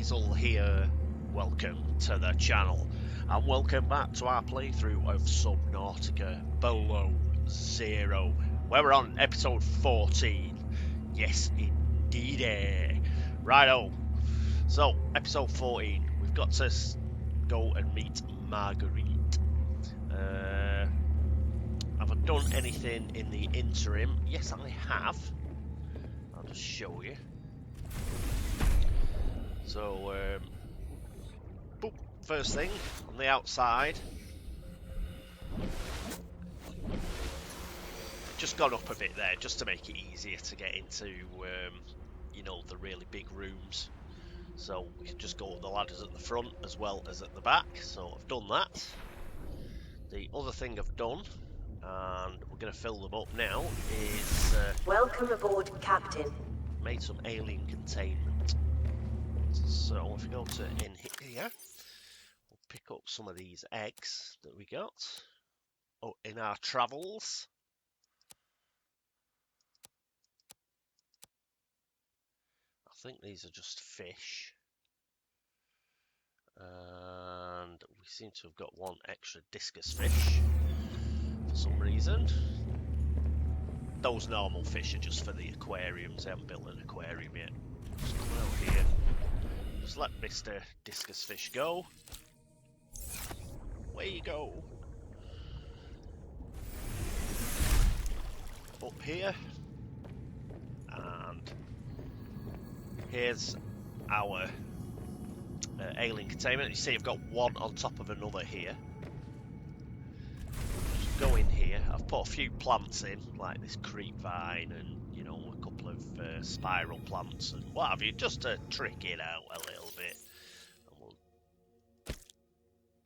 Diesel here. Welcome to the channel and welcome back to our playthrough of Subnautica Below Zero, where we're on episode 14. Yes, indeed. Righto. So, episode 14, we've got to go and meet Marguerite. Have I done anything in the interim? Yes, I have. I'll just show you. So, boop, first thing, on the outside, just gone up a bit there, just to make it easier to get into, you know, the really big rooms. So we can just go up the ladders at the front as well as at the back, so I've done that. The other thing I've done, and we're going to fill them up now, is... Welcome aboard, Captain. Made some alien containment. So if we go to in here, we'll pick up some of these eggs that we got in our travels. I think these are just fish. And we seem to have got one extra discus fish for some reason. Those normal fish are just for the aquariums. They haven't built an aquarium yet. Just come out here. Just let Mr. Discus Fish go. Away you go. Up here. And here's our alien containment. You see I've got one on top of another here. Just go in here. I've put a few plants in, like this creep vine and, you know, a couple of spiral plants and what have you, just to trick it out a little bit. And we'll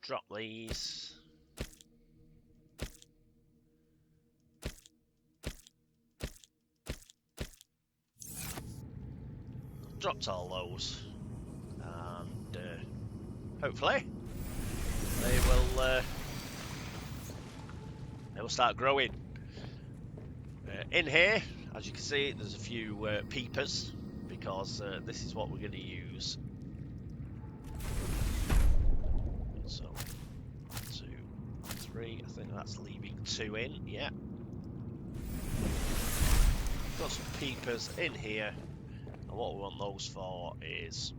drop these. Dropped all those, and hopefully they will start growing. In here, as you can see, there's a few peepers, because this is what we're going to use. So, 1, 2, 3, I think that's leaving 2 in, yeah. Got some peepers in here, and what we want those for is,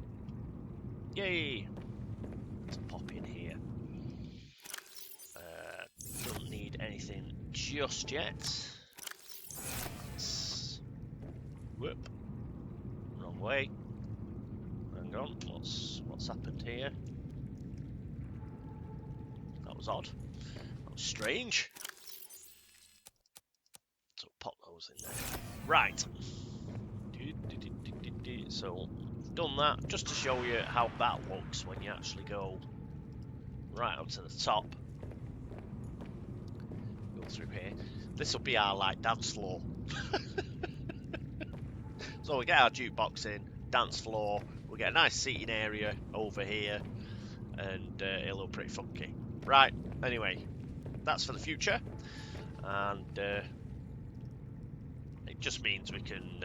yay, let's pop in here. Don't need anything just yet. Whoop. Wrong way. Hang on, what's happened here? That was odd. That was strange. So pop those in there. Right. So I've done that just to show you how that looks when you actually go right up to the top. Go through here. This will be our like dance floor. So we get our jukebox in, dance floor, we get a nice seating area over here, and it'll look pretty funky. Right, anyway, that's for the future, and it just means we can,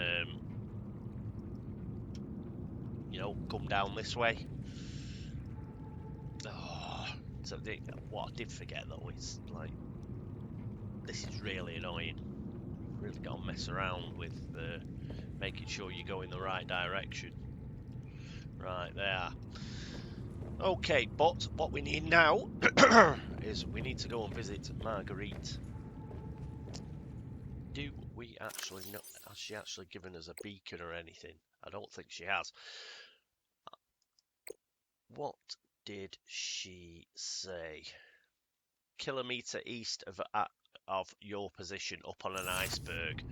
you know, come down this way. Oh, so what I did forget though is, like, this is really annoying. You've really got to mess around with making sure you go in the right direction. Right, there. Okay, but what we need now is we need to go and visit Marguerite. Do we actually know? Has she actually given us a beacon or anything? I don't think she has. What did she say? Kilometre east of your position, up on an iceberg.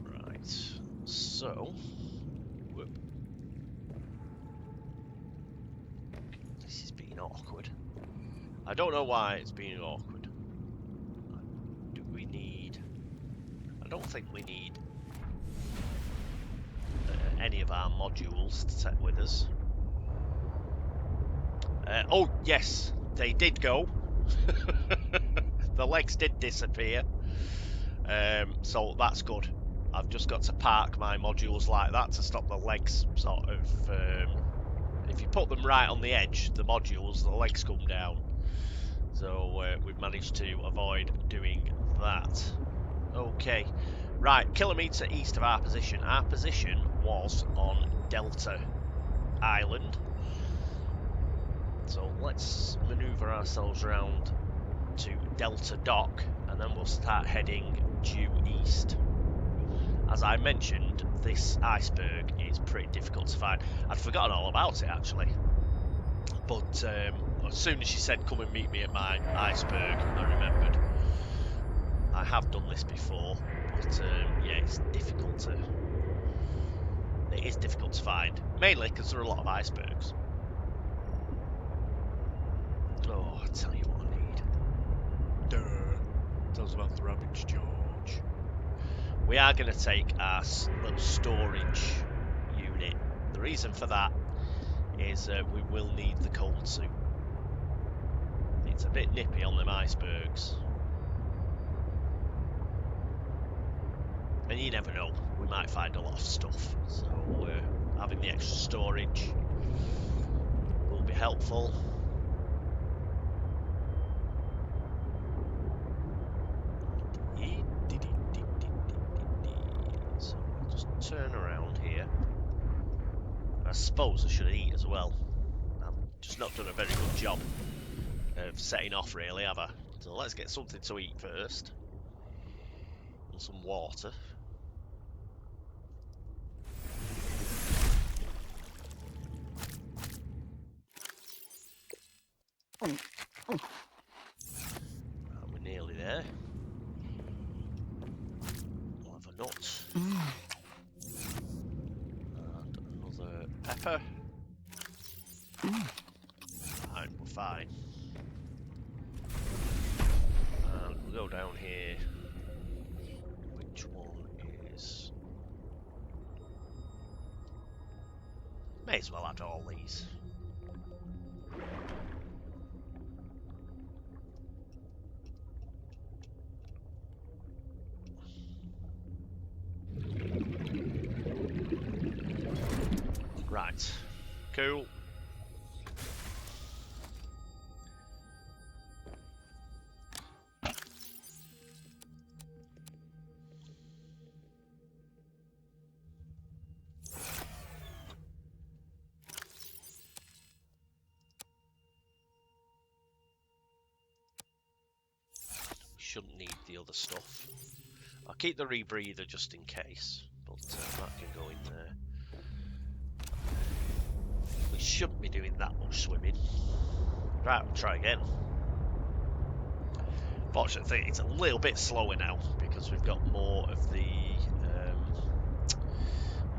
Right, so whoop. This is being awkward. I don't know why it's being awkward. Do we need... I don't think we need any of our modules to take with us. Oh yes, they did go. The legs did disappear, so that's good. I've just got to park my modules like that to stop the legs sort of... if you put them right on the edge, the modules, the legs come down. So we've managed to avoid doing that. Okay, right, kilometre east of our position. Our position was on Delta Island. So let's manoeuvre ourselves around to Delta Dock, and then we'll start heading due east. As I mentioned, this iceberg is pretty difficult to find. I'd forgotten all about it actually, but as soon as she said come and meet me at my iceberg, I remembered. I have done this before, but yeah, it's difficult to... It is difficult to find, mainly because there are a lot of icebergs. Oh, I tell you what I need. Tell us about the rabbits, George. We are going to take our little storage unit. The reason for that is we will need the cold suit. It's a bit nippy on them icebergs. And you never know, we might find a lot of stuff. So having the extra storage will be helpful. So we'll just turn around here. I suppose I should eat as well. I've just not done a very good job of setting off really, have I? So let's get something to eat first. And some water. We're nearly there. We'll have a nut. And another pepper. Fine, we're fine. And we'll go down here. Which one is... May as well add all these. Right, cool. Shouldn't need the other stuff. I'll keep the rebreather just in case, but that can go in there. We shouldn't be doing that much swimming. Right, we'll try again. Fortunate thing, it's a little bit slower now because we've got more of the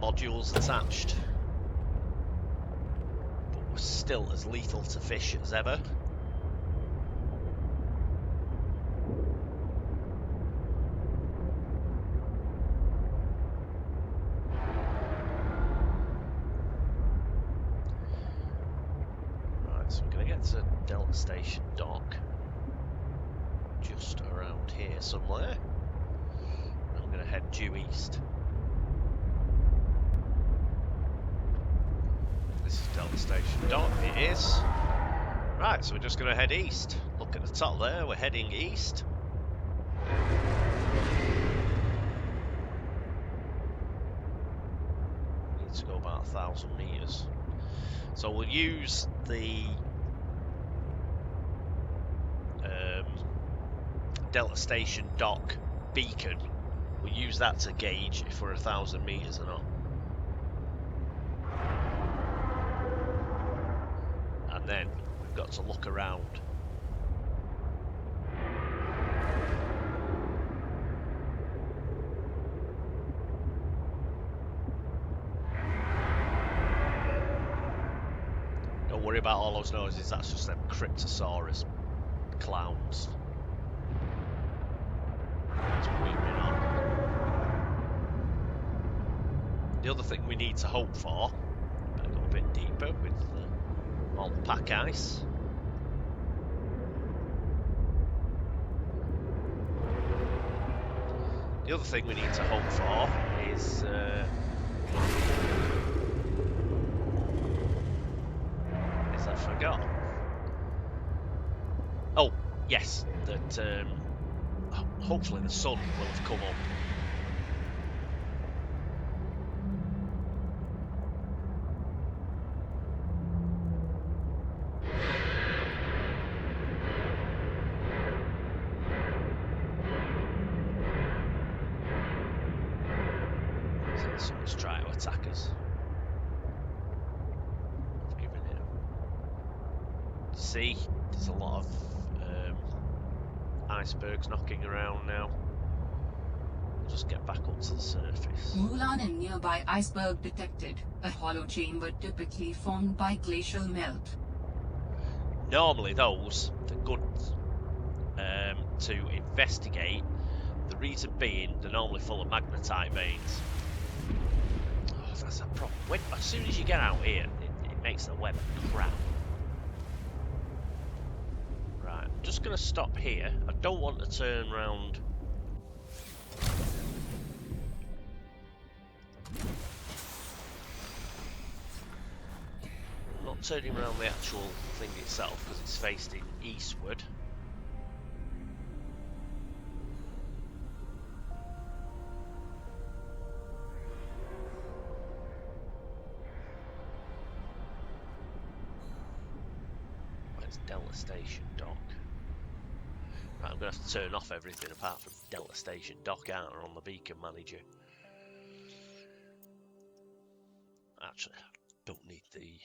modules attached. But we're still as lethal to fish as ever. So we're going to get to Delta Station Dock, just around here somewhere. And I'm going to head due east. This is Delta Station Dock, it is. Right, so we're just going to head east. Look at the top there, we're heading east. We need to go about 1,000 meters. So we'll use the Delta Station Dock beacon. We'll use that to gauge if we're 1,000 meters or not. And then we've got to look around. Don't worry about all those noises, that's just them Cryptosaurus clowns. That's weaving on. The other thing we need to hope for, better go a bit deeper with all the pack ice. The other thing we need to hope for is I forgot. Oh, yes, that hopefully the sun will have come up. Someone's trying to attack us. I've given it. See, there's a lot of icebergs knocking around now. We'll just get back up to the surface. Mulan and nearby iceberg detected. A hollow chamber typically formed by glacial melt. Normally those are good to investigate. The reason being, they're normally full of magnetite veins. Oh, that's a problem. As soon as you get out here, it makes the weather crap. Right, I'm just going to stop here. I don't want to turn round. I'm not turning around the actual thing itself because it's facing eastward. Delta Station Dock. Right, I'm going to have to turn off everything apart from Delta Station Dock, aren't I, on the beacon manager. Actually, I don't need the...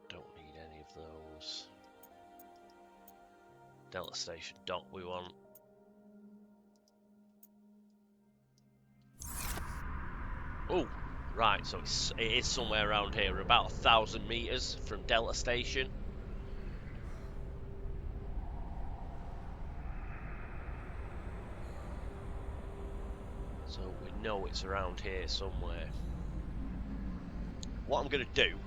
Don't need any of those. Delta Station Dock we want. Oh, right, so it is somewhere around here. We're about 1,000 meters from Delta Station. So we know it's around here somewhere. What I'm going to do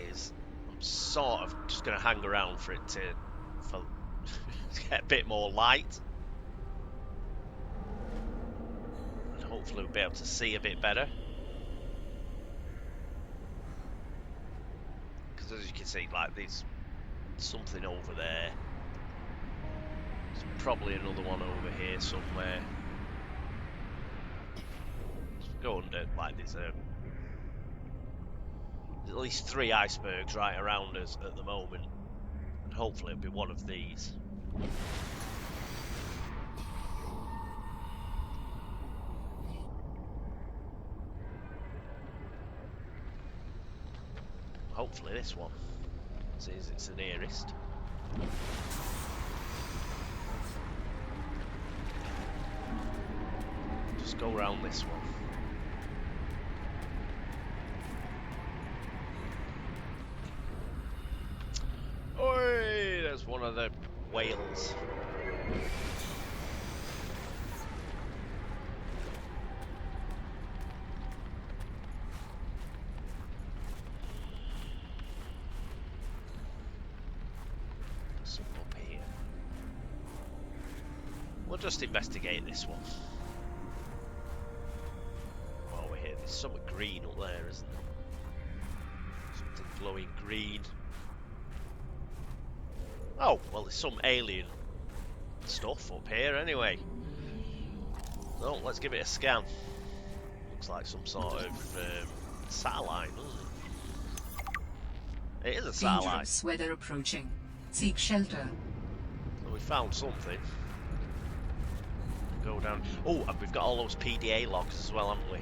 is I'm sort of just going to hang around for it to get a bit more light. And hopefully we'll be able to see a bit better. Because as you can see, like, there's something over there. There's probably another one over here somewhere. Go under, like, there's at least 3 icebergs right around us at the moment. And hopefully it'll be one of these. Hopefully this one, since it's the nearest. Just go around this one. Oi! There's one of the whales. Some up here. We'll just investigate this one. While we're here, there's something green up there, isn't there? Something glowing green. Oh, well, there's some alien stuff up here anyway. So, let's give it a scan. Looks like some sort of satellite, doesn't it? It is a satellite. Dangerous weather approaching. Seek shelter. So we found something. Go down. Oh, and we've got all those PDA logs as well, haven't we?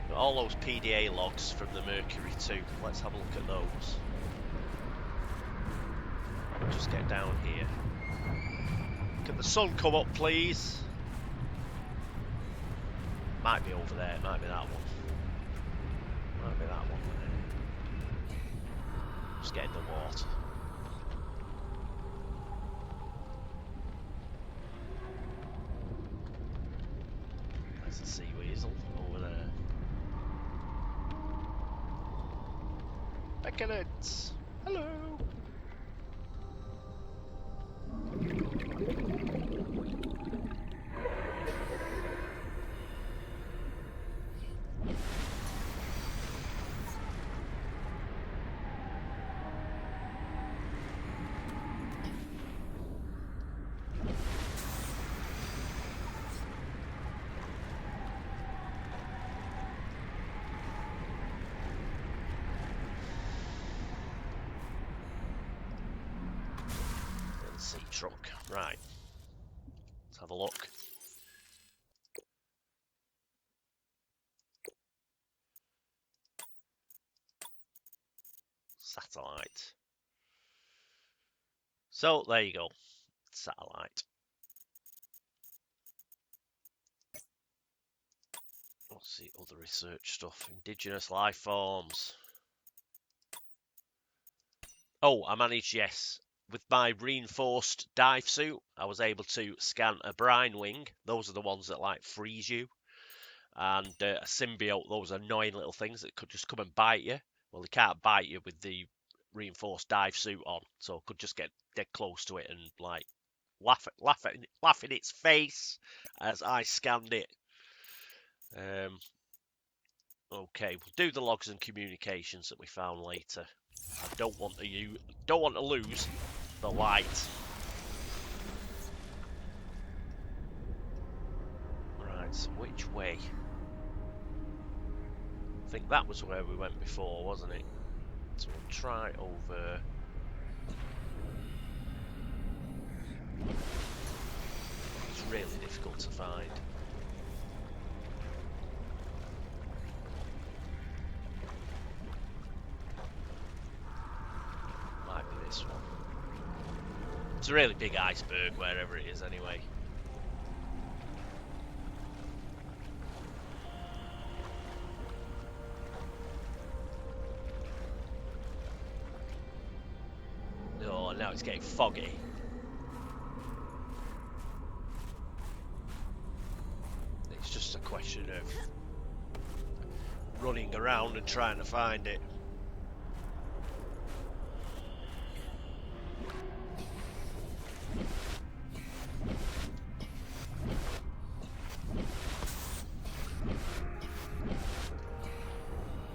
Got all those PDA logs from the Mercury too. Let's have a look at those. Just get down here. Can the sun come up, please? Might be over there. Might be that one. Might be that one. Just get in the water. There's the seaweed. weasel over there. Beckonet! Hello! Sea truck. Right. Let's have a look. Satellite. So, there you go. Satellite. What's the other research stuff? Indigenous life forms. Oh, I managed, yes. With my reinforced dive suit, I was able to scan a brine wing. Those are the ones that, like, freeze you. And a symbiote, those annoying little things that could just come and bite you. Well, they can't bite you with the reinforced dive suit on, so could just get dead close to it and, like, laugh in its face as I scanned it. Okay, we'll do the logs and communications that we found later. I don't want to lose the light. Right, so which way? I think that was where we went before, wasn't it? So we'll try over. It's really difficult to find. Might be this one. It's a really big iceberg wherever it is anyway. Oh, now it's getting foggy. It's just a question of running around and trying to find it.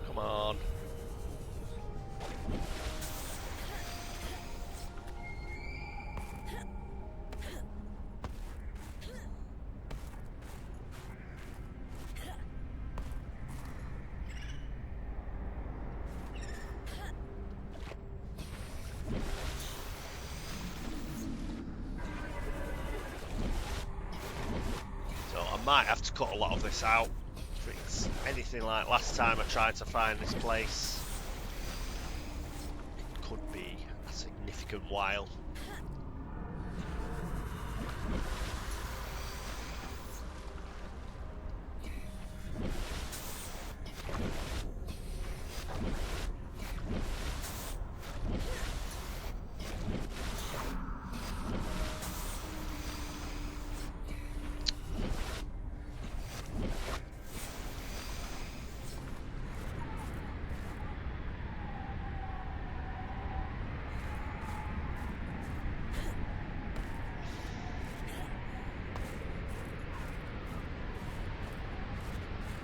Come on. Might have to cut a lot of this out if it's anything like last time I tried to find this place. It could be a significant while.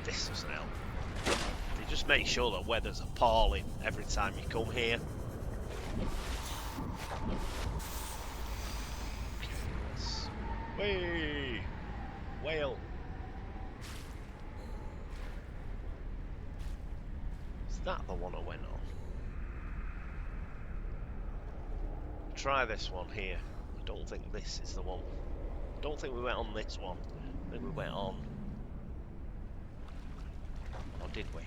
This doesn't help. They just make sure that weather's appalling every time you come here. Whee! Whale! Is that the one I went on? Try this one here. I don't think this is the one. I don't think we went on this one. I think we went on... Or did we?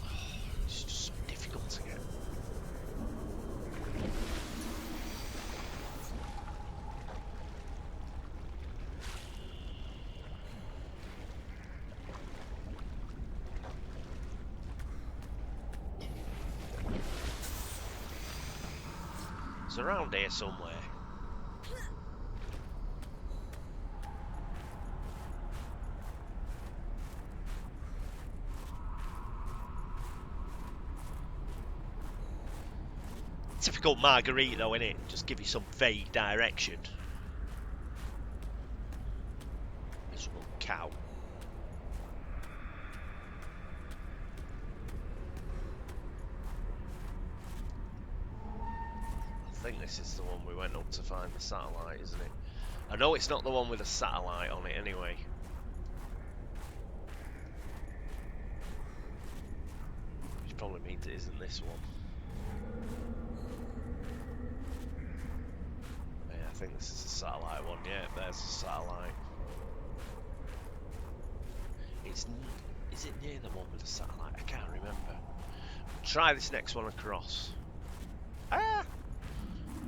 Oh, it's just so difficult to get. It's around here somewhere. Typical Marguerite though, innit? Just give you some vague direction. Miserable cow. I think this is the one we went up to find the satellite, isn't it? I know it's not the one with a satellite on it anyway. Which probably means it isn't this one. Yeah, I think this is the satellite one. Yeah, there's the satellite. Is it near the one with the satellite? I can't remember. Try this next one across. Ah!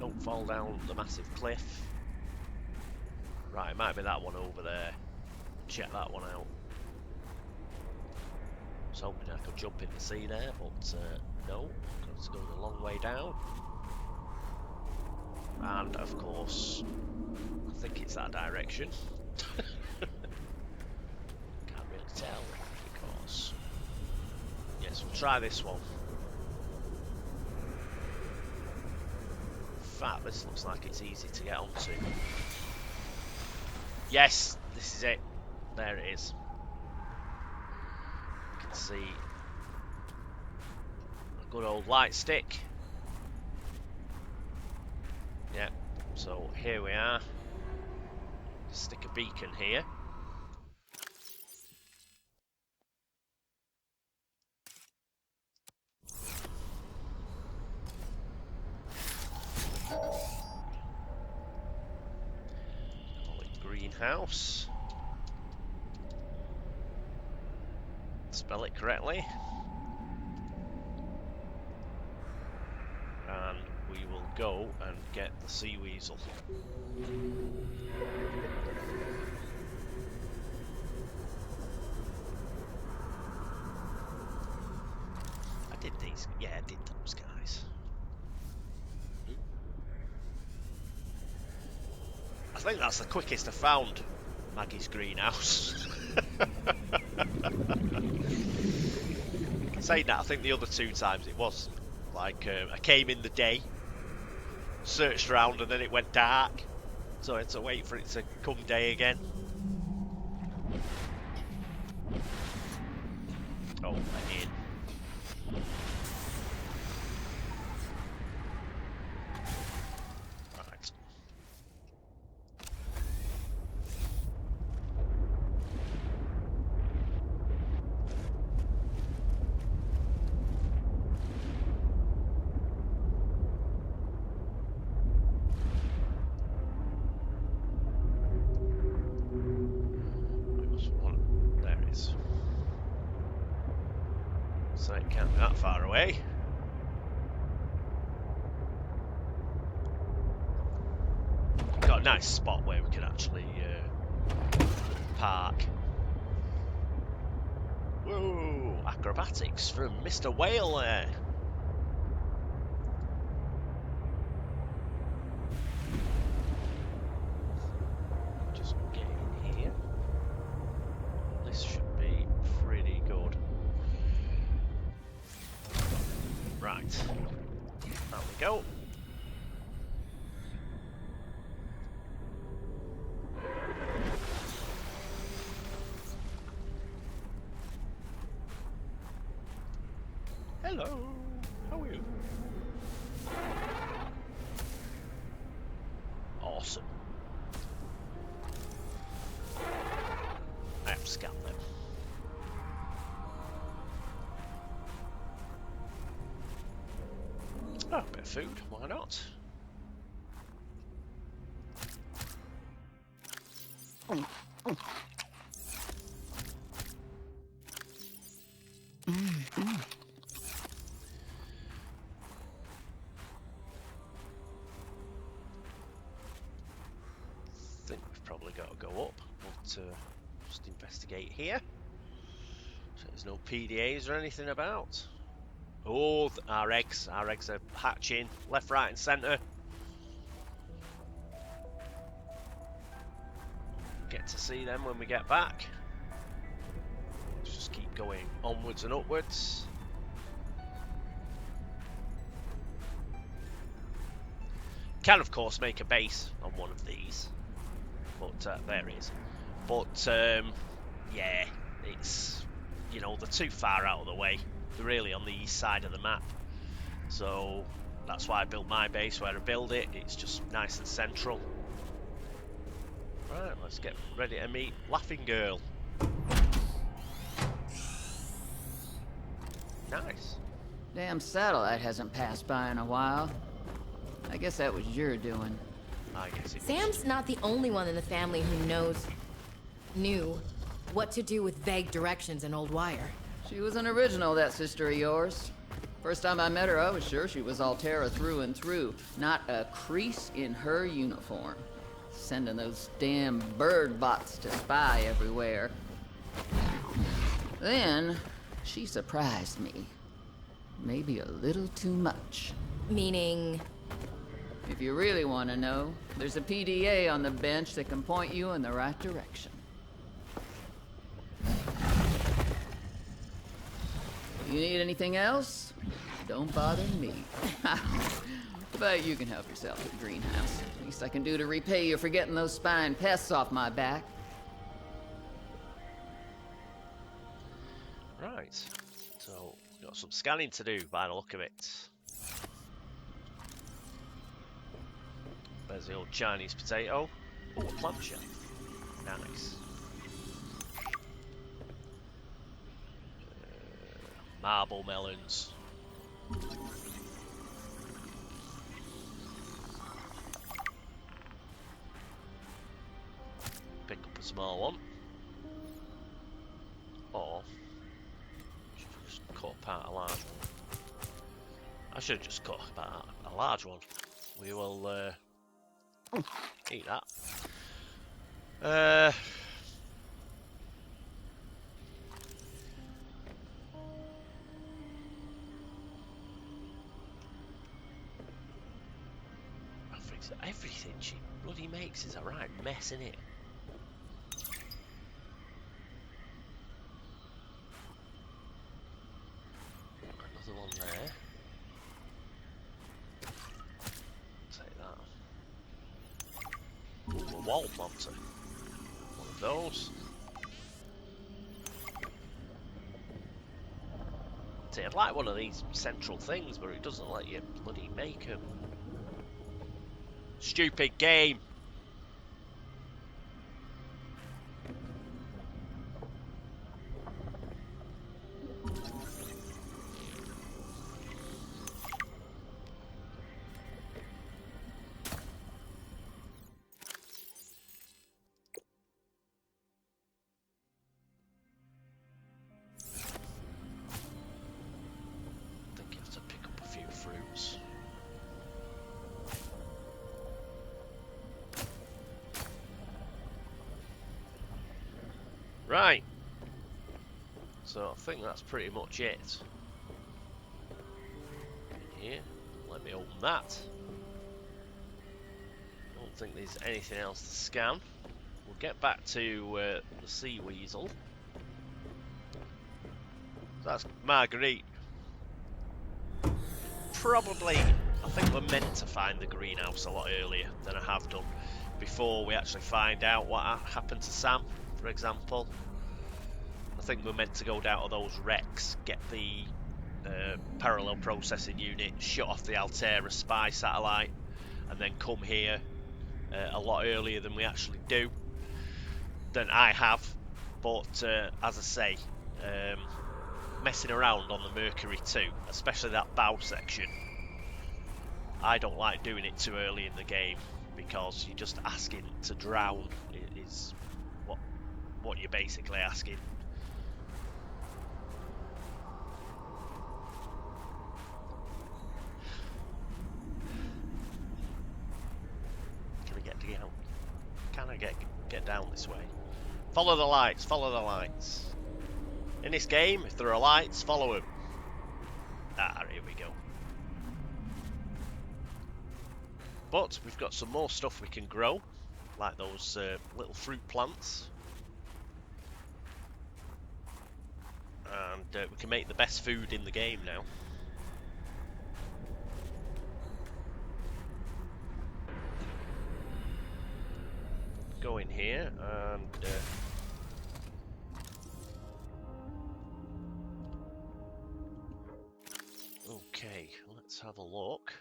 Don't fall down the massive cliff. Right, it might be that one over there. Check that one out. I was hoping I could jump in the sea there, but no. It's going a long way down. And of course, I think it's that direction. Can't really tell, because yes, we'll try this one. In fact, this looks like it's easy to get onto. Yes, this is it. There it is. You can see a good old light stick. Yeah, so here we are. Stick a beacon here. Call it greenhouse. Spell it correctly. And we will go and get the sea weasel. I did these, yeah, I did those guys. I think that's the quickest I found Maggie's greenhouse. Saying that, I think the other two times it was like I came in the day, searched around, and then it went dark, so I had to wait for it to come day again. Oh, again. Right. There it is. So it can't be that far away. Got a nice spot where we can actually park. Whoa! Acrobatics from Mr. Whale there. Just get in here. This should be pretty good. Right. There we go. Hello, how are you? Awesome. I have to scan them. Oh, a bit of food, why not? I think we've probably got to go up, but just investigate here. So there's no PDAs or anything about. Oh, our eggs are hatching left, right, and centre. Get to see them when we get back. Let's just keep going onwards and upwards. Can of course make a base on one of these, but there it is. But yeah, it's, you know, they're too far out of the way. They're really on the east side of the map, so that's why I built my base where I build it. It's just nice and central. Right, let's get ready to meet Laughing Girl. Nice. Damn satellite hasn't passed by in a while. I guess that was your doing. I guess it Sam's not the only one in the family who knew what to do with vague directions in Old Wire. She was an original, that sister of yours. First time I met her, I was sure she was Altera through and through. Not a crease in her uniform. Sending those damn bird bots to spy everywhere. Then, she surprised me. Maybe a little too much. Meaning? If you really want to know, there's a PDA on the bench that can point you in the right direction. You need anything else? Don't bother me. But you can help yourself at the greenhouse. Least I can do to repay you for getting those spine pests off my back. Right, so we've got some scanning to do by the look of it. There's the old Chinese potato. Oh, a plant shelf. Nice. Marble melons. Pick up a small one. Or just cut apart a large one. I should have just cut apart a large one. We will eat that. Everything she bloody makes is a right mess, in it. Another one there. Take that. Ooh, a wall planter. One of those. See, I'd like one of these central things, but it doesn't let you bloody make them. Stupid game. I think you have to pick up a few fruits. Right, so I think that's pretty much it. In here, let me open that. I don't think there's anything else to scan. We'll get back to the sea weasel. That's Marguerite. Probably, I think we're meant to find the greenhouse a lot earlier than I have done, before we actually find out what happened to Sam, for example. I think we're meant to go down to those wrecks, get the parallel processing unit, shut off the Altera spy satellite, and then come here a lot earlier than we actually do, than I have. But as I say, messing around on the Mercury 2, especially that bow section, I don't like doing it too early in the game, because you're just asking to drown is what you're basically asking. Can I get down this way? Follow the lights, follow the lights. In this game, if there are lights, follow them. Ah, here we go. But we've got some more stuff we can grow, like those little fruit plants. And we can make the best food in the game now. here, and okay, let's have a look.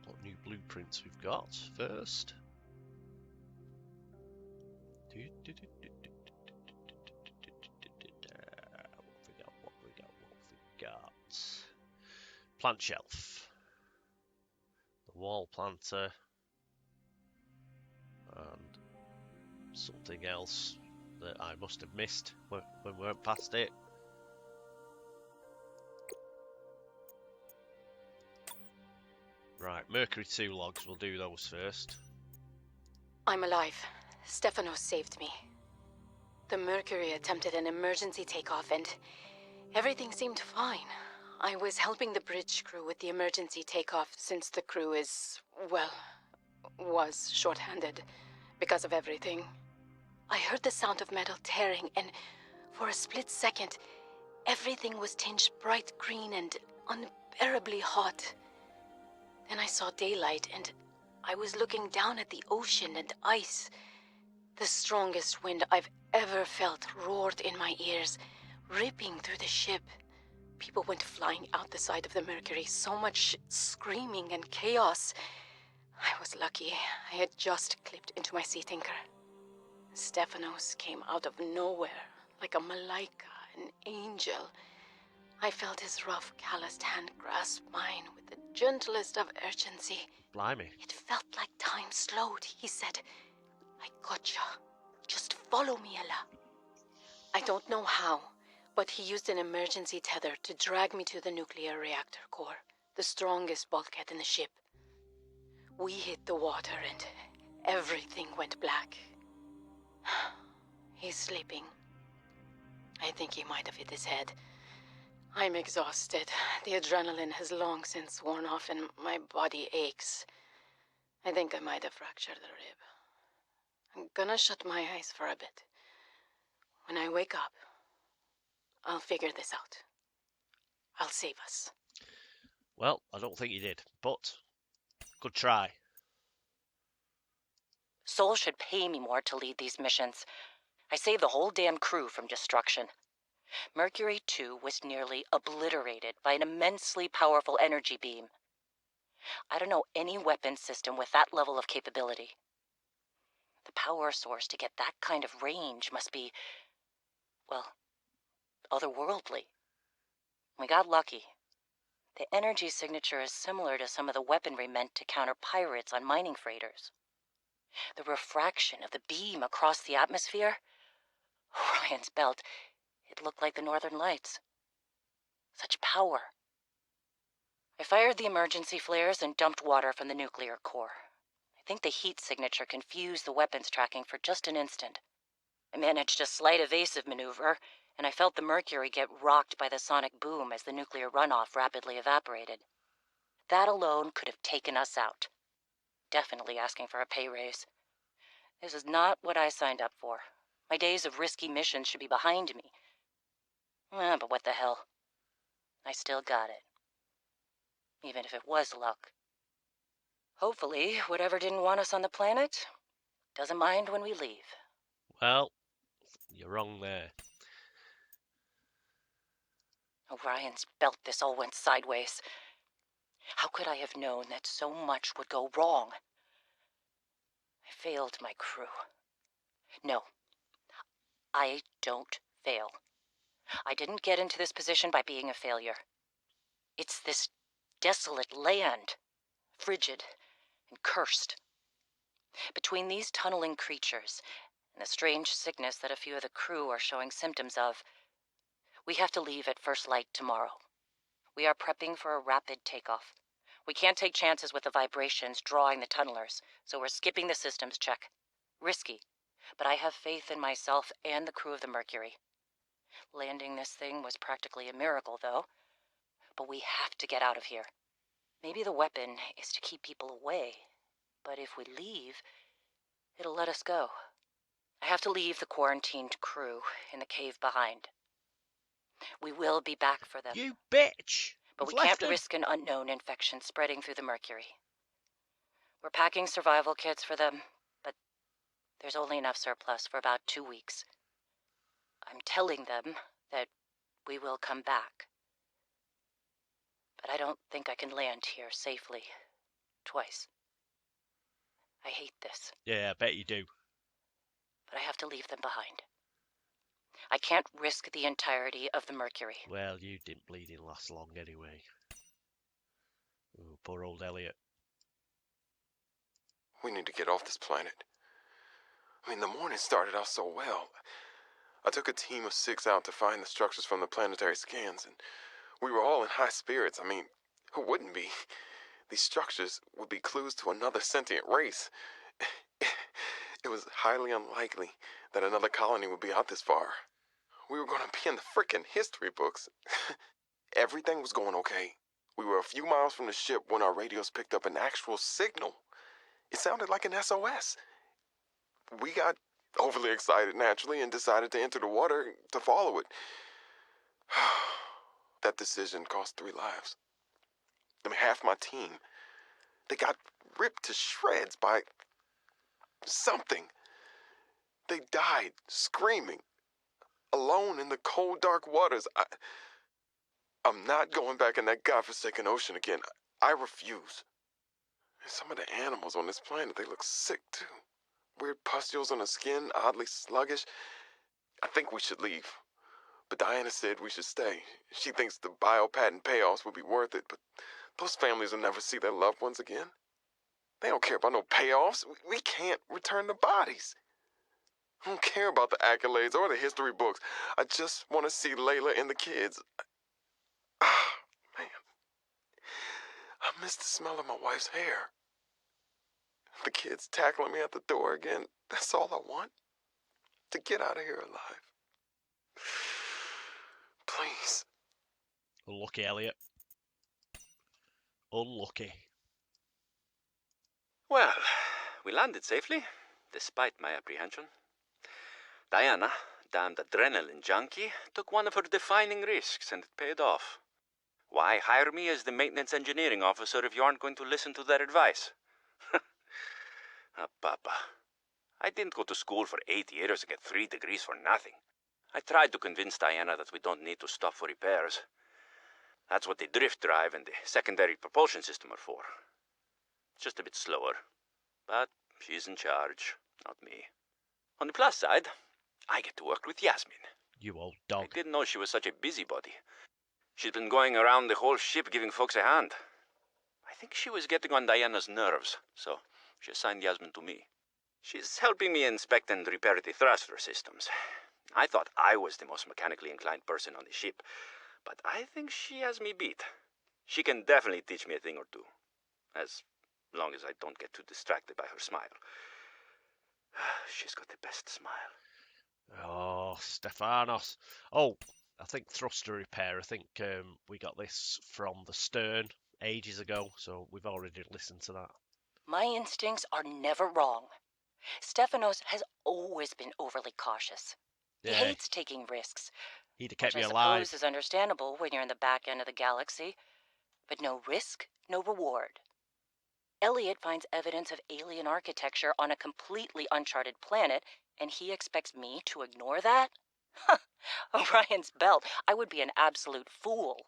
What new blueprints we've got first. What we got? Plant shelf. The wall planter. And something else that I must have missed when we went past it. Right, Mercury 2 logs, we'll do those first. I'm alive. Stefanos saved me. The Mercury attempted an emergency takeoff and everything seemed fine. I was helping the bridge crew with the emergency takeoff since the crew is, well, was short-handed because of everything. I heard the sound of metal tearing and for a split second, everything was tinged bright green and unbearably hot. Then I saw daylight and I was looking down at the ocean and ice. The strongest wind I've ever felt roared in my ears, ripping through the ship. People went flying out the side of the Mercury, so much screaming and chaos. I was lucky. I had just clipped into my sea tinker. Stefanos came out of nowhere, like a malaika, an angel. I felt his rough, calloused hand grasp mine with the gentlest of urgency. Blimey. It felt like time slowed, he said. I gotcha. Just follow me, Ella. I don't know how, but he used an emergency tether to drag me to the nuclear reactor core, the strongest bulkhead in the ship. We hit the water and everything went black. He's sleeping. I think he might have hit his head. I'm exhausted. The adrenaline has long since worn off and my body aches. I think I might have fractured the rib. I'm gonna shut my eyes for a bit. When I wake up, I'll figure this out. I'll save us. Well, I don't think you did, but good try. Sol should pay me more to lead these missions. I saved the whole damn crew from destruction. Mercury 2 was nearly obliterated by an immensely powerful energy beam. I don't know any weapon system with that level of capability. The power source to get that kind of range must be, well, otherworldly. We got lucky. The energy signature is similar to some of the weaponry meant to counter pirates on mining freighters. The refraction of the beam across the atmosphere? Orion's belt, it looked like the Northern Lights. Such power. I fired the emergency flares and dumped water from the nuclear core. I think the heat signature confused the weapons tracking for just an instant. I managed a slight evasive maneuver, and I felt the Mercury get rocked by the sonic boom as the nuclear runoff rapidly evaporated. That alone could have taken us out. Definitely asking for a pay raise. This is not what I signed up for. My days of risky missions should be behind me. But what the hell? I still got it. Even if it was luck. Hopefully, whatever didn't want us on the planet doesn't mind when we leave. Well, you're wrong there. Orion's belt, this all went sideways. How could I have known that so much would go wrong? I failed my crew. No, I don't fail. I didn't get into this position by being a failure. It's this desolate land, frigid and cursed. Between these tunneling creatures and the strange sickness that a few of the crew are showing symptoms of, we have to leave at first light tomorrow. We are prepping for a rapid takeoff. We can't take chances with the vibrations drawing the tunnelers, so we're skipping the systems check. Risky, but I have faith in myself and the crew of the Mercury. Landing this thing was practically a miracle, though. But we have to get out of here. Maybe the weapon is to keep people away, but if we leave, it'll let us go. I have to leave the quarantined crew in the cave behind. We will be back for them. You bitch! But You've we can't left them. risk an unknown infection spreading through the Mercury. We're packing survival kits for them, but there's only enough surplus for about 2 weeks. I'm telling them that we will come back. But I don't think I can land here safely. Twice. I hate this. Yeah, I bet you do. But I have to leave them behind. I can't risk the entirety of the Mercury. Well, you didn't bleeding last long anyway. Ooh, poor old Elliot. We need to get off this planet. I mean, the morning started off so well. I took a team of 6 out to find the structures from the planetary scans, and we were all in high spirits. I mean, who wouldn't be? These structures would be clues to another sentient race. It was highly unlikely that another colony would be out this far. We were going to be in the frickin' history books. Everything was going okay. We were a few miles from the ship when our radios picked up an actual signal. It sounded like an SOS. We got overly excited, naturally, and decided to enter the water to follow it. That decision cost 3 lives. I mean, half my team, they got ripped to shreds by something. They died screaming, alone in the cold, dark waters. I'm not going back in that godforsaken ocean again. I refuse. Some of the animals on this planet, they look sick too. Weird pustules on the skin, oddly sluggish. I think we should leave. But Diana said we should stay. She thinks the biopatent payoffs will be worth it, but those families will never see their loved ones again. They don't care about no payoffs. We can't return the bodies. I don't care about the accolades or the history books. I just want to see Layla and the kids. Man. I miss the smell of my wife's hair. The kids tackling me at the door again. That's all I want. To get out of here alive. Please. Unlucky, Elliot. Unlucky. Well, we landed safely, despite my apprehension. Diana, damned adrenaline junkie, took one of her defining risks, and it paid off. Why hire me as the maintenance engineering officer if you aren't going to listen to their advice? Papa, I didn't go to school for 8 years and get 3 degrees for nothing. I tried to convince Diana that we don't need to stop for repairs. That's what the drift drive and the secondary propulsion system are for. It's just a bit slower. But she's in charge, not me. On the plus side, I get to work with Yasmin. You old dog. I didn't know she was such a busybody. She's been going around the whole ship giving folks a hand. I think she was getting on Diana's nerves, so she assigned Yasmin to me. She's helping me inspect and repair the thruster systems. I thought I was the most mechanically inclined person on the ship, but I think she has me beat. She can definitely teach me a thing or two, as long as I don't get too distracted by her smile. She's got the best smile. Oh, Stefanos. Oh, I think thruster repair. I think we got this from the stern ages ago, so we've already listened to that. My instincts are never wrong. Stefanos has always been overly cautious. Yeah. He hates taking risks. He'd have kept which me I alive. suppose is understandable when you're in the back end of the galaxy. But no risk, no reward. Elliot finds evidence of alien architecture on a completely uncharted planet, and he expects me to ignore that? Orion's belt, I would be an absolute fool.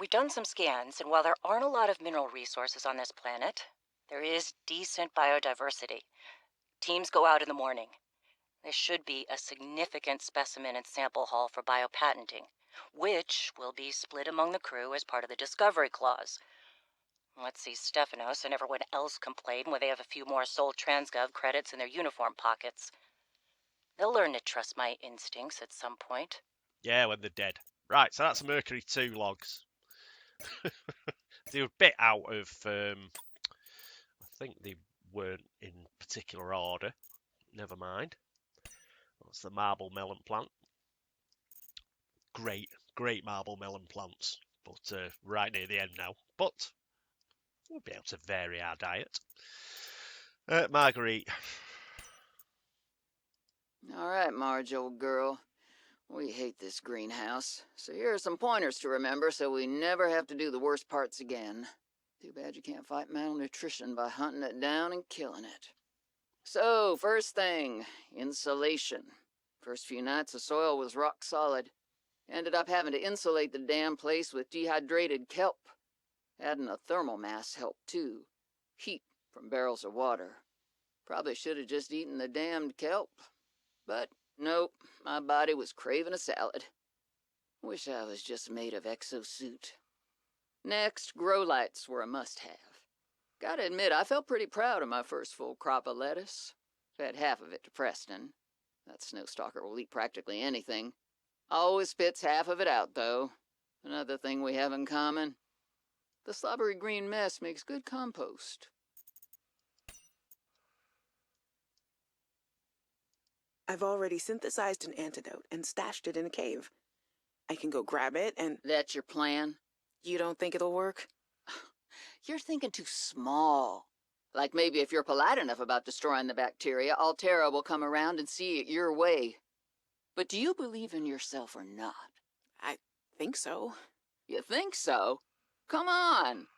We've done some scans, and while there aren't a lot of mineral resources on this planet, there is decent biodiversity. Teams go out in the morning. There should be a significant specimen and sample haul for biopatenting, which will be split among the crew as part of the Discovery Clause. Let's see Stefanos and everyone else complain when they have a few more Sol Transgov credits in their uniform pockets. They'll learn to trust my instincts at some point. Yeah, when they're dead. Right, so that's Mercury 2 logs. They were a bit out of... I think they weren't in particular order. Never mind. That's the marble melon plant. Great marble melon plants. But right near the end now. But we'll be able to vary our diet. Marguerite. All right, Marge, old girl. We hate this greenhouse, so here are some pointers to remember so we never have to do the worst parts again. Too bad you can't fight malnutrition by hunting it down and killing it. So, first thing, insulation. First few nights the soil was rock solid. Ended up having to insulate the damn place with dehydrated kelp. Adding a thermal mass helped too. Heat from barrels of water. Probably should have just eaten the damned kelp. But nope, my body was craving a salad. Wish I was just made of exosuit. Next, grow lights were a must-have. Gotta admit, I felt pretty proud of my first full crop of lettuce. Fed half of it to Preston. That snowstalker will eat practically anything. Always spits half of it out, though. Another thing we have in common. The slobbery green mess makes good compost. I've already synthesized an antidote and stashed it in a cave. I can go grab it and... That's your plan? You don't think it'll work? You're thinking too small. Like maybe if you're polite enough about destroying the bacteria, Altera will come around and see it your way. But do you believe in yourself or not? I think so. You think so? Come on.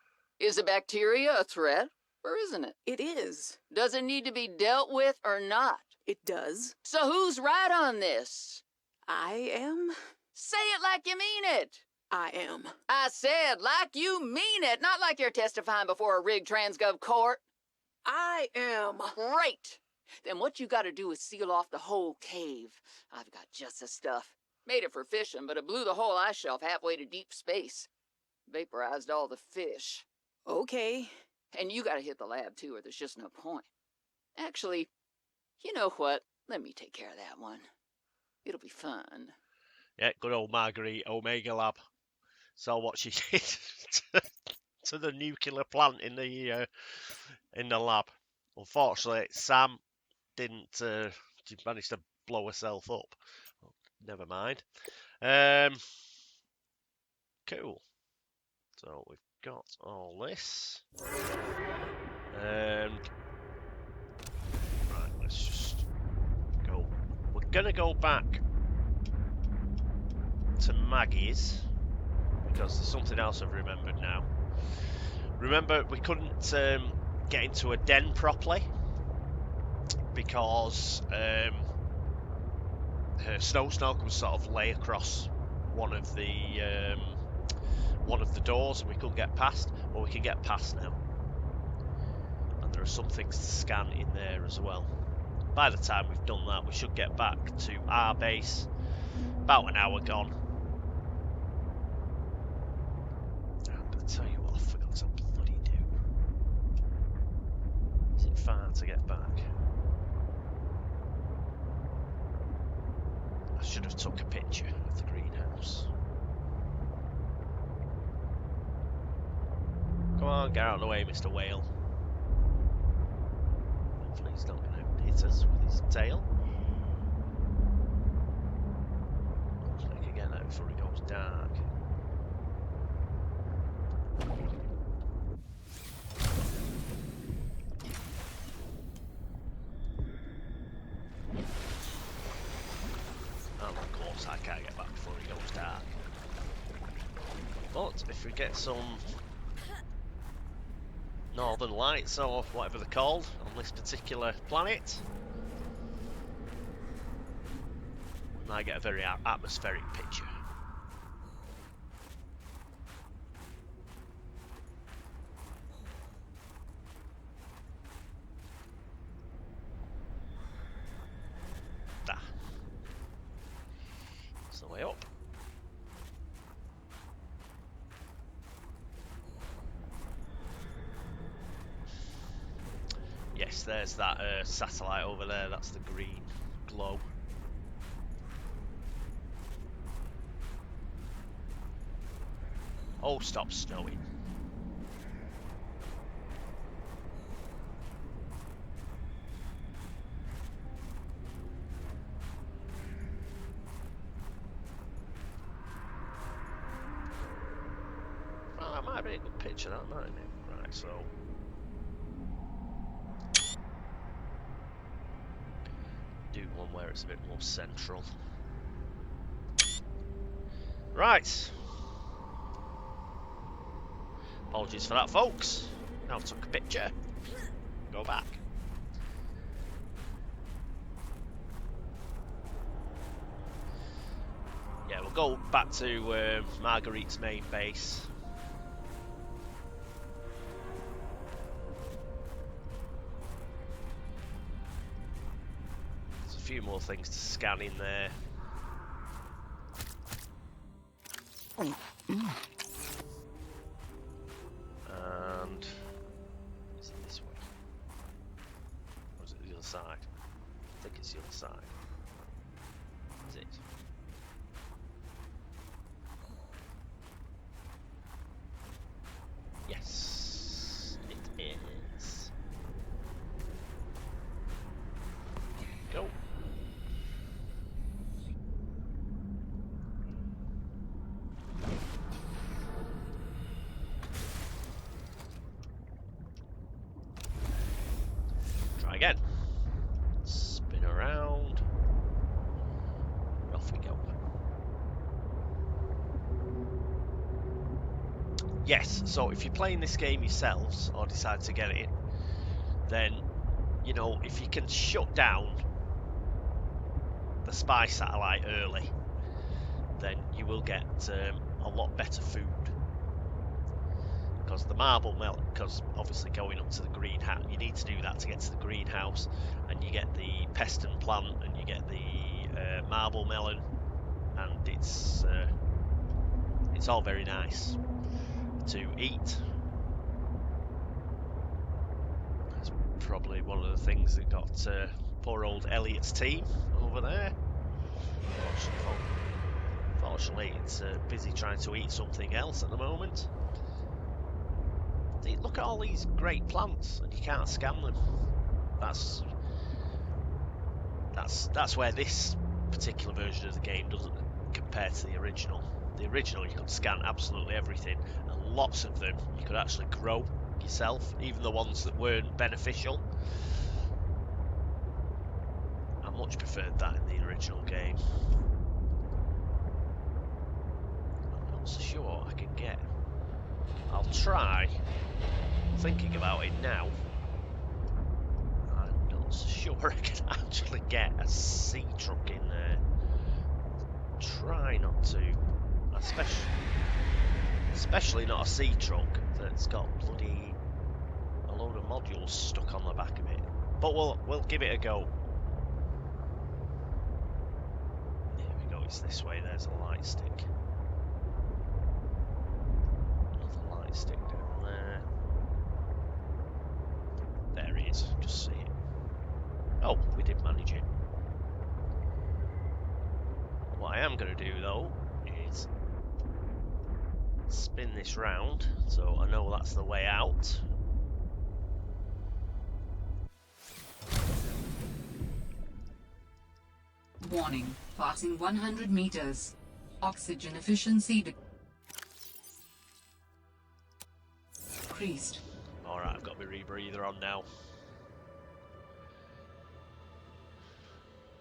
Is the bacteria a threat, or isn't it? It is. Does it need to be dealt with or not? It does. So who's right on this? I am. Say it like you mean it. I am. I said like you mean it, not like you're testifying before a rigged transgov court. I am. Great. Then what you gotta do is seal off the whole cave. I've got just the stuff. Made it for fishing, but it blew the whole ice shelf halfway to deep space. Vaporized all the fish. Okay. And you gotta hit the lab too, or there's just no point. Actually, you know what? Let me take care of that one. It'll be fun. Yeah, good old Marguerite Omega Lab. Saw what she did to the nuclear plant in the lab. Unfortunately, Sam didn't manage to blow herself up. Never mind. Cool. So we've got all this. Right, let's just go. We're gonna go back to Maggie's because there's something else I've remembered now. Remember, we couldn't get into a den properly because her snow snorkel was sort of lay across one of the doors and we couldn't get past. Well, we can get past now, and there are some things to scan in there as well. By the time we've done that, we should get back to our base. About an hour gone. I'm gonna tell you what I forgot to bloody do. Is it far to get back? I should have took a picture of the greenhouse. Come on, get out of the way, Mr. Whale. Hopefully he's not going to hit us with his tail. Hopefully I can get that before it goes dark. And of course I can't get back before it goes dark. But if we get some northern lights or whatever they're called on this particular planet, we might get a very atmospheric picture. That's the way up. Yes, there's that satellite over there, that's the green glow. Oh, stop snowing. Well, that might be a good picture, that mightn't it? Right, so do one where it's a bit more central. Right. Apologies for that, folks. Now I took a picture. Go back. Yeah, we'll go back to Marguerite's main base. There's a few more things to scan in there. And is it this way? Or is it the other side? I think it's the other side. Is it? Yes, it is. Go. Try again. Spin around. Off we go. Yes, so if you're playing this game yourselves or decide to get it, then, you know, if you can shut down the spy satellite early, then you will get a lot better food. Because the marble melt, because obviously going up to the greenhouse, you need to do that to get to the greenhouse, and you get the peston plant, and you get the marble melon, and it's all very nice to eat. That's probably one of the things that got poor old Elliot's team over there. Fortunately, it's busy trying to eat something else at the moment. Look at all these great plants, and you can't scan them. That's where this particular version of the game doesn't compare to the original. The original, you could scan absolutely everything, and lots of them you could actually grow yourself, even the ones that weren't beneficial. I much preferred that in the original game. I'm not so sure what I can get. I'll try. Thinking about it now, I'm not so sure I can actually get a sea truck in there. Try not to, especially not a sea truck that's got bloody a load of modules stuck on the back of it. But we'll give it a go. There we go. It's this way. There's a light stick. Another light stick down there. There he is, just see it. Oh, we did manage it. What I am going to do though is spin this round, so I know that's the way out. Warning, passing 100 meters. Oxygen efficiency decreased. Alright, I've got my rebreather on now.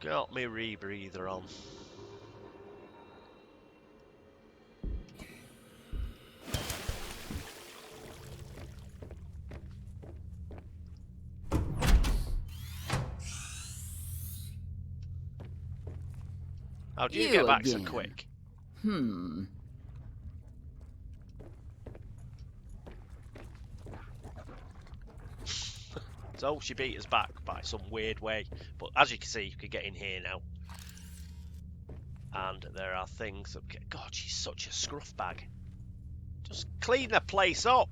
Got my rebreather on. How do you get back so quick? So she beat us back by some weird way, but as you can see, you can get in here now. And there are things that... God, she's such a scruff bag. Just clean the place up.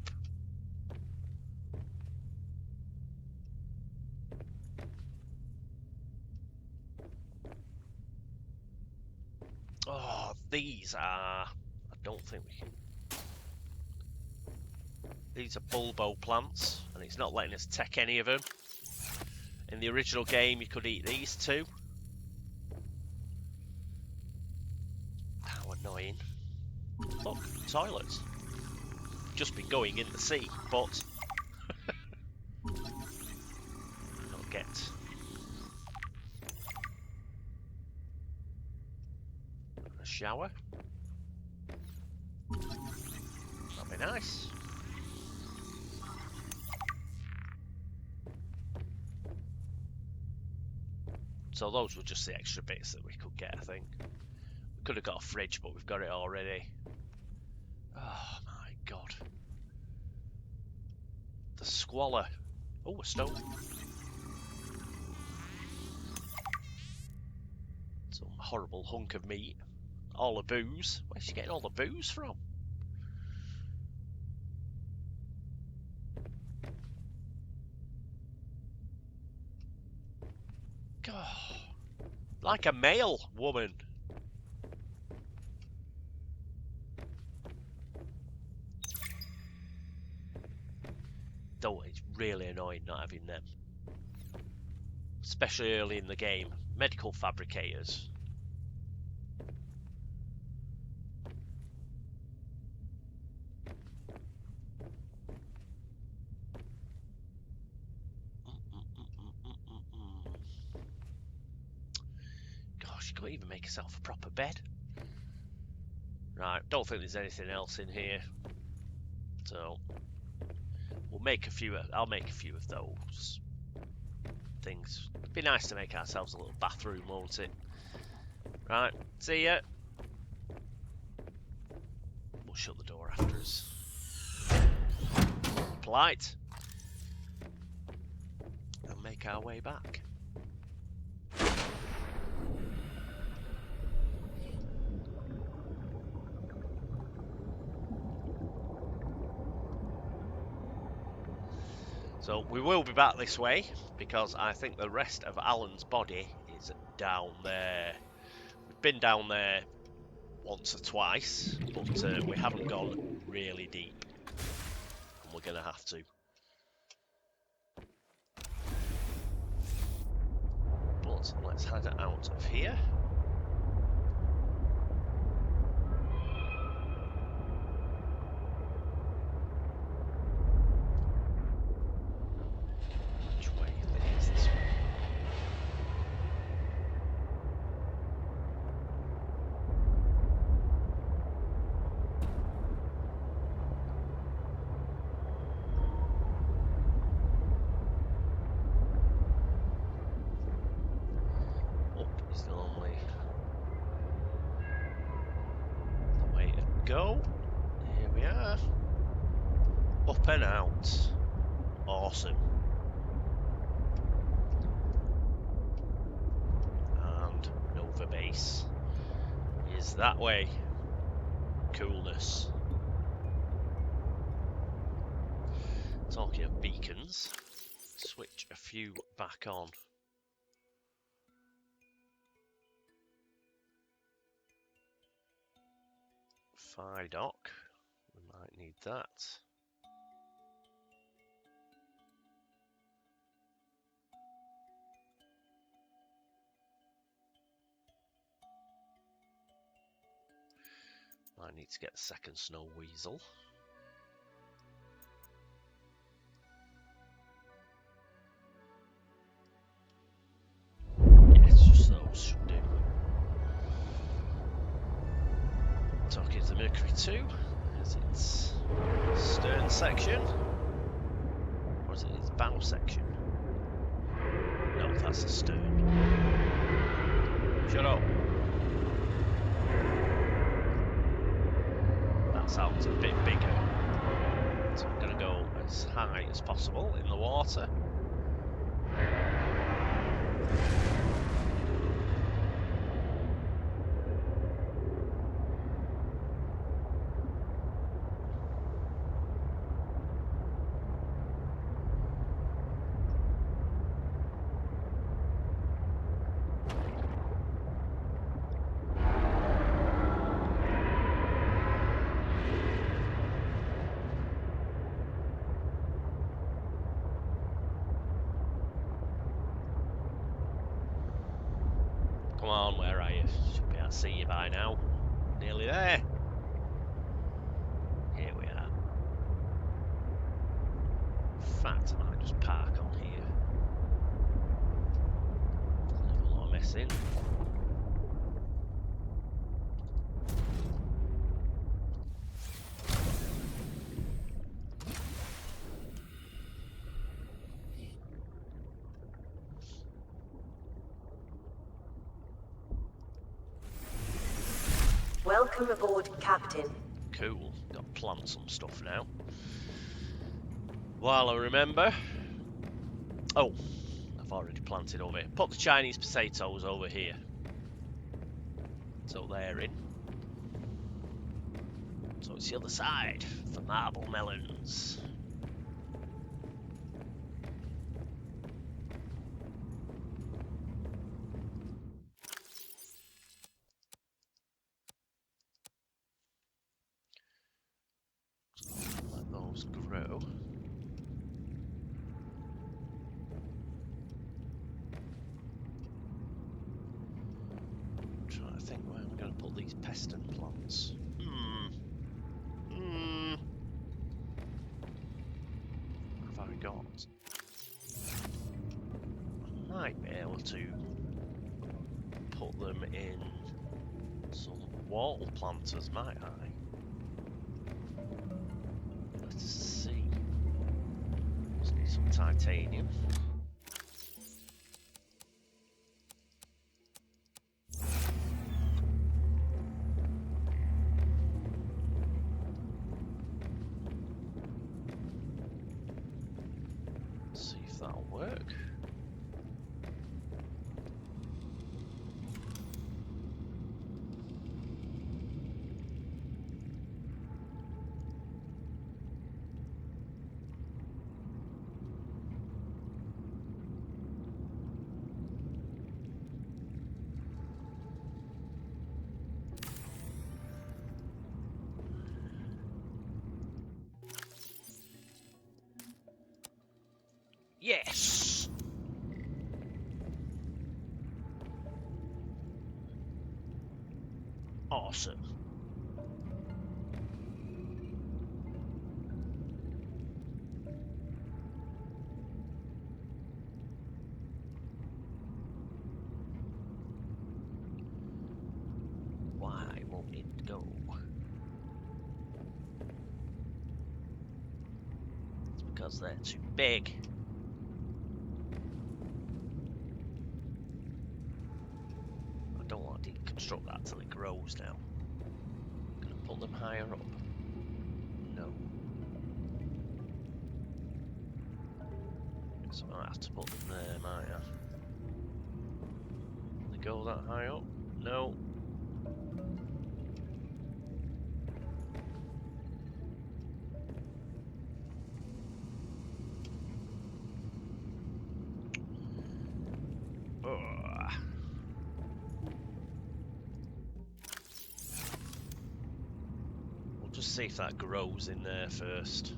Oh, these are... I don't think we can... These are bulbo plants, and it's not letting us take any of them. In the original game, you could eat these too. How annoying. Look, toilets. Just been going in the sea, but... Not get... A shower. That'd be nice. So those were just the extra bits that we could get, I think. We could have got a fridge, but we've got it already. Oh my god. The squalor. Oh, a stone. Some horrible hunk of meat. All the booze. Where's she getting all the booze from? God. Like a male woman. Though it's really annoying not having them. Especially early in the game. Medical fabricators. Gosh, you can't even make yourself a proper bed. Right, don't think there's anything else in here. So, we'll make a few. I'll make a few of those things. It'd be nice to make ourselves a little bathroom, won't it? Right, see ya. We'll shut the door after us. Polite. And make our way back. So we will be back this way because I think the rest of Alan's body is down there. We've been down there once or twice, but we haven't gone really deep, and we're going to have to. But let's head out of here. Which way? It is this way. Go. Here we are. Up and out. Awesome. And Nova Base is that way. Coolness. Talking of beacons, switch a few back on. Dock, we might need that. Might need to get the second snow weasel. Yes, just those should do. Talking to the Mercury 2, is its stern section? Or is it its bow section? No, that's the stern. Shut up. That sounds a bit bigger. So I'm going to go as high as possible in the water. Come on, where are you? Should be able to see you by now. Nearly there. Here we are. In fact, I might just park on here. Leave a lot of mess in. Welcome aboard, Captain. Cool. Got to plant some stuff now. While I remember. Oh, I've already planted over here. Put the Chinese potatoes over here. So they're in. So it's the other side for marble melons. Let those grow. I'm trying to think where I'm going to put these peston plants. What have I got? I might be able to put them in some wall planters, might I? Let's see. Just need some titanium. See if that'll work. Yes! Awesome. Why won't it go? It's because they're too big. I don't want to deconstruct that till it grows now. Can I put them higher up? No. So I have to put them there, might I? Can they go that high up? No. Just see if that grows in there first.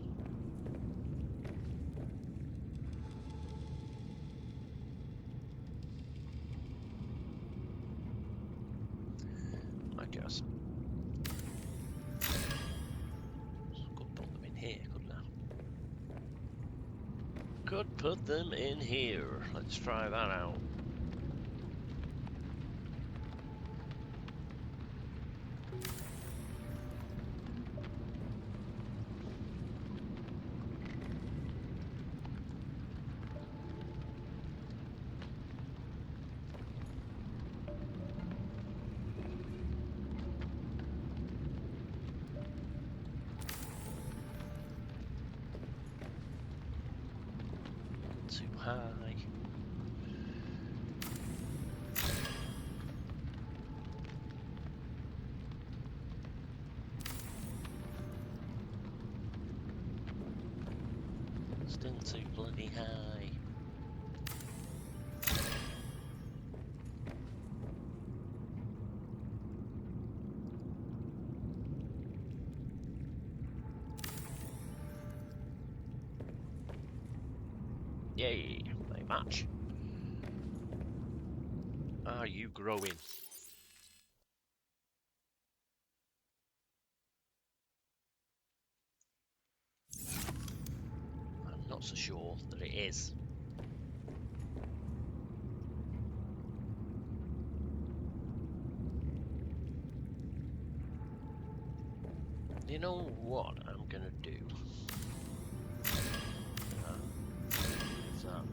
I guess. Could put them in here, couldn't I? Could put them in here. Let's try that out. Too high. Still too bloody high. Yay, they match. Are you growing? I'm not so sure that it is. You know what I'm gonna do?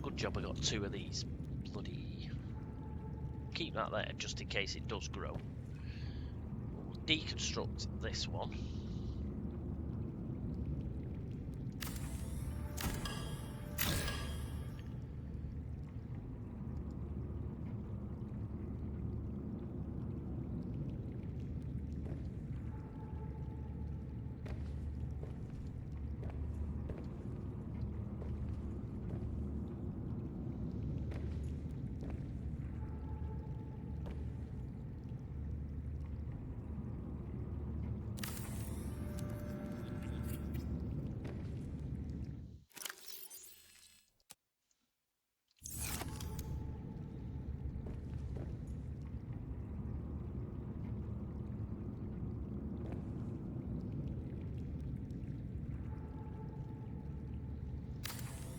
Good job I got two of these. Bloody... Keep that there just in case it does grow. We'll deconstruct this one.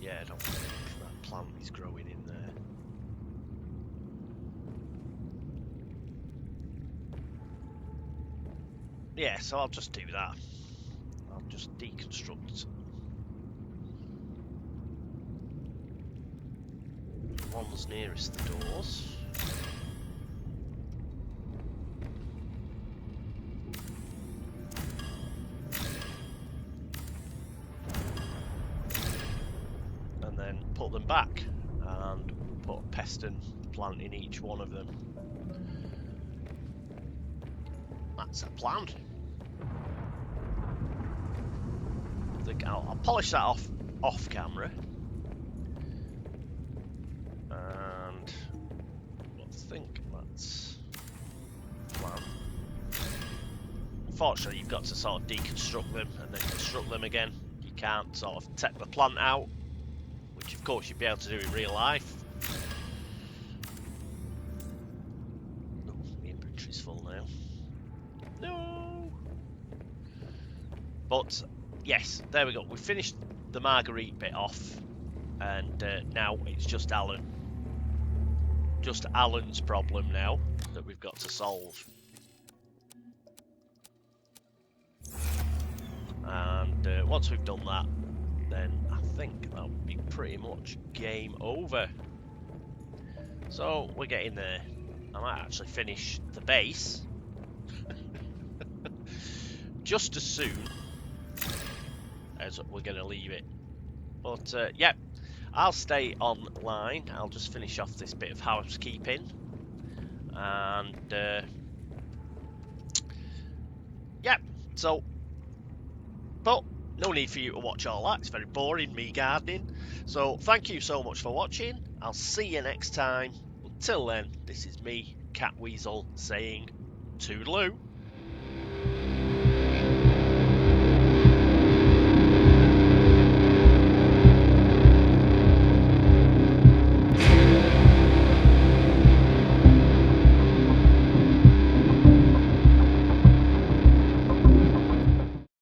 Yeah, I don't think that plant is growing in there. Yeah, so I'll just do that. I'll just deconstruct the ones nearest the doors. And then put them back and put a peston plant in each one of them. That's a plan. I think I'll polish that off camera. And I think that's the plan. Unfortunately, you've got to sort of deconstruct them and then construct them again. You can't sort of take the plant out, which of course you'd be able to do in real life. Oh, my inventory's full now. No! But, yes, there we go. We finished the Marguerite bit off, and now it's just Alan. Just Alan's problem now that we've got to solve. And once we've done that, then I think that'll be pretty much game over. So we're getting there. I might actually finish the base just as soon as we're going to leave it. But yeah, I'll stay online. I'll just finish off this bit of housekeeping. And yeah, so, but no need for you to watch all that. It's very boring, me gardening. So thank you so much for watching. I'll see you next time. Until then, this is me, Cat Weasel, saying toodaloo.